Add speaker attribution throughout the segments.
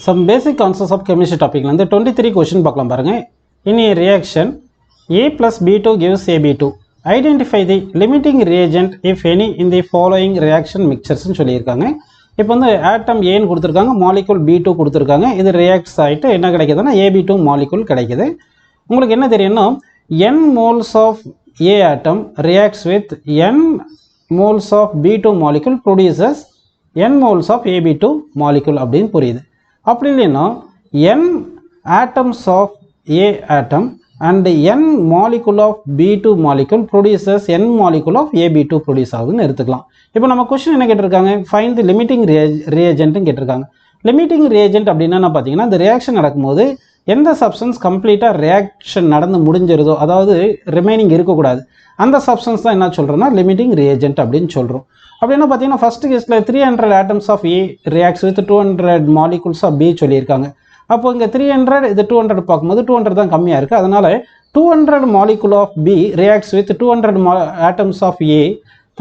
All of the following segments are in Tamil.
Speaker 1: Some basic concepts of chemistry topic la 23 question பார்க்கலாம் பாருங்க. In a reaction A plus B2 gives AB2. Identify the limiting reagent if any in the following reaction mixtures னு சொல்லியிருக்காங்க. இப்போ வந்து ஆட்டம் A ன்னு கொடுத்திருக்காங்க, மாலிக்யூல் B2 கொடுத்திருக்காங்க. இது ரியாக்ட்ஸ் ஆயிட்டு என்ன கிடைக்குதுன்னா AB2 மாலிக்யூல் கிடைக்குது. உங்களுக்கு என்ன தெரியும்னா n moles of A atom reacts with n moles of B2 molecule produces n moles of AB2 molecule அப்படின்னு புரியுது. அப்படி இல்லைன்னா n atoms of A atom and n molecule of B2 molecule produces n molecule of AB2 produce ஆகுதுன்னு எடுத்துக்கலாம். இப்போ நம்ம கொஸ்டின் என்ன கேட்டிருக்காங்க, ஃபைண்ட் தி லிமிட்டிங் ரியாஜென்ட்னு கேட்டிருக்காங்க. லிமிட்டிங் ரியாஜென்ட் அப்படின்னா பார்த்தீங்கன்னா இந்த ரியாக்ஷன் நடக்கும்போது எந்த சப்ஸ்டன்ஸ் கம்ப்ளீட்டாக ரியாக்ஷன் நடந்து முடிஞ்சிருதோ, அதாவது ரிமைனிங் இருக்கக்கூடாது, அந்த சப்ஸ்டன்ஸ் தான் என்ன சொல்கிறோன்னா லிமிட்டிங் ரியாஜென்ட் அப்படின்னு சொல்கிறோம். அப்படின்னா பார்த்தீங்கன்னா ஃபர்ஸ்ட் கேஸில் 300 atoms of A reacts with 200 molecules of B சொல்லியிருக்காங்க. அப்போ இங்கே 300 இது 200 பார்க்கும்போது 200 தான் கம்மியாக இருக்குது. அதனால் 200 molecule of B reacts with 200 atoms of A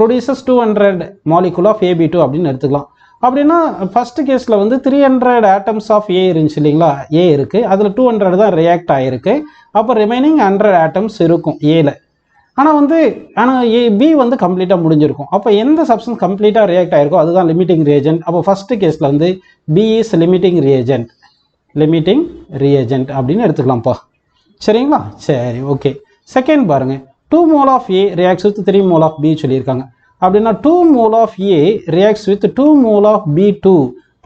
Speaker 1: produces 200 molecule of AB2 அப்படின்னு எடுத்துக்கலாம். அப்படின்னா ஃபர்ஸ்ட் கேஸில் வந்து 300 atoms of A இருந்துச்சு இல்லைங்களா, A இருக்குது, அதில் 200 தான் ரியாக்ட் ஆகிருக்கு. அப்போ ரிமைனிங் 100 atoms இருக்கும் ஏல. ஆனால் B வந்து கம்ப்ளீட்டாக முடிஞ்சிருக்கும். அப்போ எந்த சப்ஸ்டன்ஸ் கம்ப்ளீட்டாக ரியாக்ட் ஆகிருக்கோ அதுதான் லிமிட்டிங் ரியேஜென்ட். அப்போ ஃபர்ஸ்ட் கேஸில் வந்து B இஸ் லிமிட்டிங் ரியேஜென்ட் அப்படின்னு எடுத்துக்கலாம்ப்பா. சரிங்களா? சரி, ஓகே. செகண்ட் பாருங்க, 2 mole of A reacts with 3 mole of B சொல்லியிருக்காங்க. அப்படின்னா 2 mole of A reacts with 2 mole of B2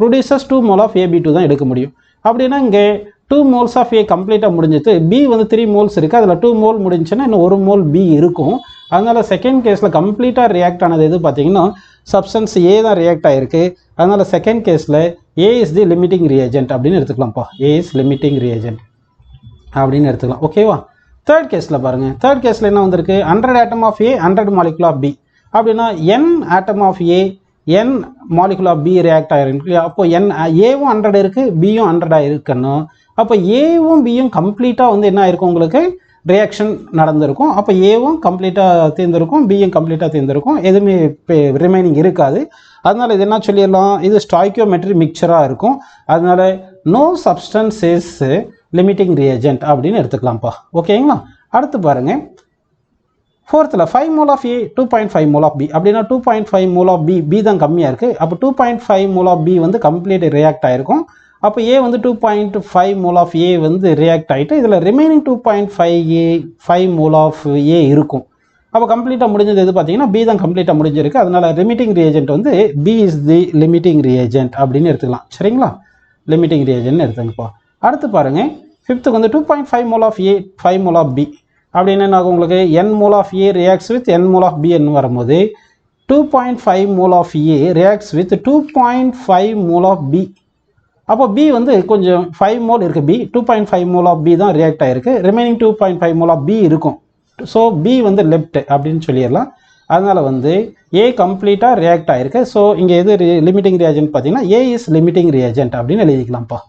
Speaker 1: produces 2 mole of AB2 தான் எடுக்க முடியும். அப்படின்னா இங்கே 2 moles of A கம்ப்ளீட்டாக முடிஞ்சிட்டு B வந்து 3 moles இருக்குது, அதில் 2 mole முடிஞ்சுன்னா இன்னும் 1 mole B இருக்கும். அதனால் செகண்ட் கேஸில் கம்ப்ளீட்டாக ரியாக்ட் ஆனது எது பார்த்தீங்கன்னா சப்ஸ்டன்ஸ் A தான் ரியாக்ட் ஆகிருக்கு. அதனால் செகண்ட் கேஸில் A is the limiting reagent அப்படின்னு எடுத்துக்கலாம்ப்பா. A இஸ் லிமிட்டிங் ரியேஜென்ட் அப்படின்னு எடுத்துக்கலாம். ஓகேவா? தேர்ட் கேஸில் பாருங்கள், தேர்ட் கேஸில் என்ன வந்திருக்கு, 100 atom of A 100 molecule of B. அப்படின்னா n atom of A n molecule of B react ஆகிருக்கு. அப்போ Aவும் 100 இருக்குது, Bயும் 100 இருக்குன்னு, அப்போ Aவும் Bயும் கம்ப்ளீட்டாக வந்து என்ன ஆயிருக்கும், உங்களுக்கு ரியாக்ஷன் நடந்திருக்கும். அப்போ Aவும் கம்ப்ளீட்டாக தீர்ந்துருக்கும், Bயும் கம்ப்ளீட்டாக தீர்ந்துருக்கும், எதுவுமே ரிமைனிங் இருக்காது. அதனால் இது என்ன சொல்லிடலாம், இது ஸ்டாய்க்கியோமெட்ரி மிக்சராக இருக்கும். அதனால no substance is limiting reagent அப்படின்னு எடுத்துக்கலாம்ப்பா. ஓகேங்களா? அடுத்து பாருங்கள், ஃபோர்த்தில் 5 mole of A 2.5 mole of B. அப்படின்னா 2.5 mole of B தான் கம்மியாக இருக்குது. அப்போ 2.5 mole of B வந்து கம்ப்ளீட் ரியாக்ட் ஆகிருக்கும். அப்போ A வந்து 2.5 mole of A வந்து ரியாக்ட் ஆகிட்டு இதில் ரிமைனிங் 2.5 mole of A இருக்கும். அப்போ கம்ப்ளீட்டாக முடிஞ்சது எது பார்த்தீங்கன்னா B தான் கம்ப்ளீட்டாக முடிஞ்சிருக்கு. அதனால் லிமிட்டிங் ரியேஜென்ட் வந்து B is the limiting reagent அப்படின்னு எடுத்துக்கலாம். சரிங்களா? லிமிட்டிங் ரியேஜென்ட்னு எடுத்துங்கப்பா. அடுத்து பாருங்கள், ஃபிஃப்த்துக்கு வந்து 2.5 mole of A 5 mole of B. அப்படின்னு என்ன ஆகும், உங்களுக்கு n mole of A reacts with n mole of B ன்னு வரும்போது 2.5 mole of A reacts with 2.5 mole of B. அப்போ B வந்து கொஞ்சம் 5 mole இருக்குது, B 2.5 mole of B தான் ரியாக்ட் ஆகிருக்கு, ரிமைனிங் 2.5 mole of B இருக்கும். ஸோ B வந்து லெஃப்ட் அப்படின்னு சொல்லிடலாம். அதனால் வந்து A கம்ப்ளீட்டாக ரியாக்ட் ஆகிருக்கு. ஸோ இங்கே எது லிமிட்டிங் ரியாஜென்ட் பார்த்தீங்கன்னா A இஸ் லிமிட்டிங் ரியாஜென்ட் அப்படின்னு எழுதிக்கலாம்ப்பா.